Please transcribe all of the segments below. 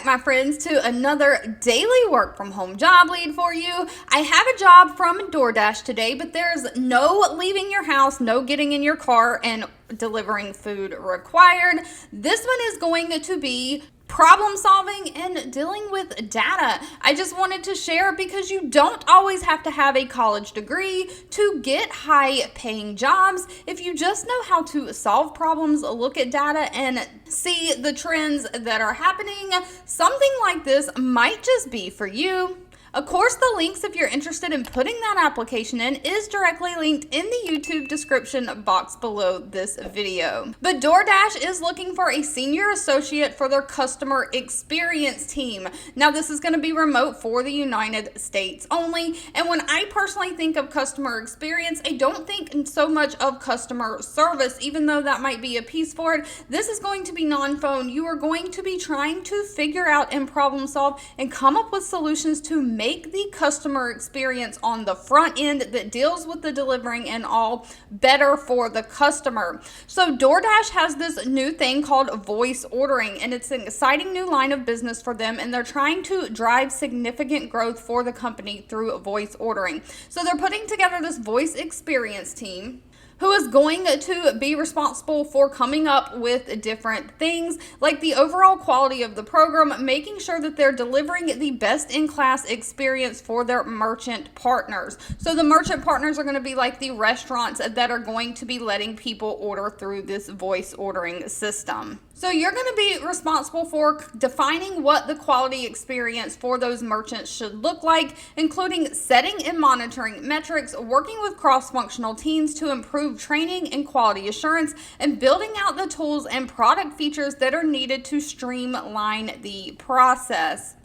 back, my friends, to another daily work from home job lead for you. I have a job from DoorDash today, but there's no leaving your house, no getting in your car and delivering food required. This one is going to be problem solving and dealing with data. I just wanted to share because you don't always have to have a college degree to get high paying jobs. If you just know how to solve problems, look at data and see the trends that are happening, something like this might just be for you. Of course, the links, if you're interested in putting that application in, is directly linked in the YouTube description box below this video. But DoorDash is looking for a senior associate for their customer experience team. Now, this is going to be remote for the United States only. And when I personally think of customer experience, I don't think so much of customer service, even though that might be a piece for it. This is going to be non-phone. You are going to be trying to figure out and problem solve and come up with solutions to make the customer experience on the front end that deals with the delivering and all better for the customer. So DoorDash has this new thing called voice ordering, and it's an exciting new line of business for them, and they're trying to drive significant growth for the company through voice ordering. So they're putting together this voice experience team who is going to be responsible for coming up with different things like the overall quality of the program, making sure that they're delivering the best-in-class experience for their merchant partners. So the merchant partners are going to be like the restaurants that are going to be letting people order through this voice ordering system. So you're going to be responsible for defining what the quality experience for those merchants should look like, including setting and monitoring metrics, working with cross-functional teams to improve training and quality assurance, and building out the tools and product features that are needed to streamline the process.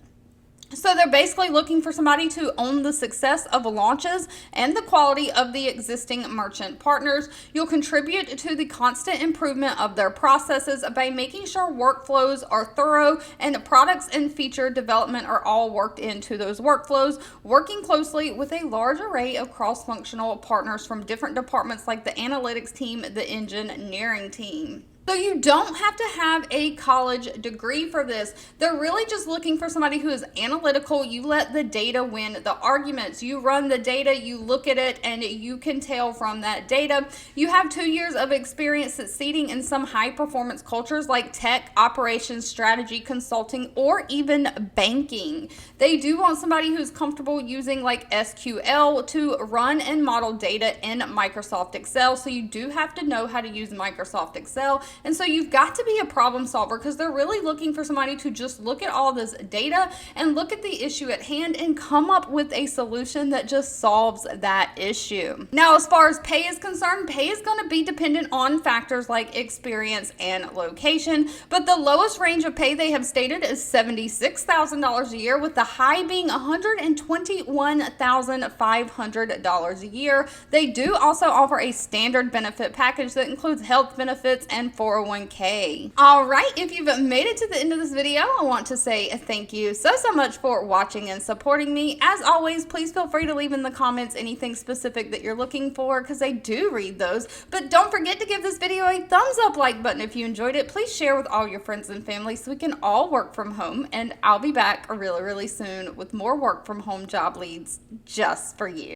So they're basically looking for somebody to own the success of launches and the quality of the existing merchant partners. You'll contribute to the constant improvement of their processes by making sure workflows are thorough and products and feature development are all worked into those workflows, working closely with a large array of cross-functional partners from different departments like the analytics team, the engineering team. So you don't have to have a college degree for this. They're really just looking for somebody who is analytical. You let the data win the arguments. You run the data, you look at it, and you can tell from that data. You have 2 years of experience succeeding in some high-performance cultures like tech, operations, strategy, consulting, or even banking. They do want somebody who's comfortable using like SQL to run and model data in Microsoft Excel. So you do have to know how to use Microsoft Excel. And so you've got to be a problem solver because they're really looking for somebody to just look at all this data and look at the issue at hand and come up with a solution that just solves that issue. Now, as far as pay is concerned, pay is going to be dependent on factors like experience and location, but the lowest range of pay they have stated is $76,000 a year, with the high being $121,500 a year. They do also offer a standard benefit package that includes health benefits and 401k. All right, if you've made it to the end of this video, I want to say thank you so much for watching and supporting me. As always, please feel free to leave in the comments anything specific that you're looking for because I do read those. But don't forget to give this video a thumbs up like button if you enjoyed it. Please share with all your friends and family so we can all work from home, and I'll be back really soon with more work from home job leads just for you.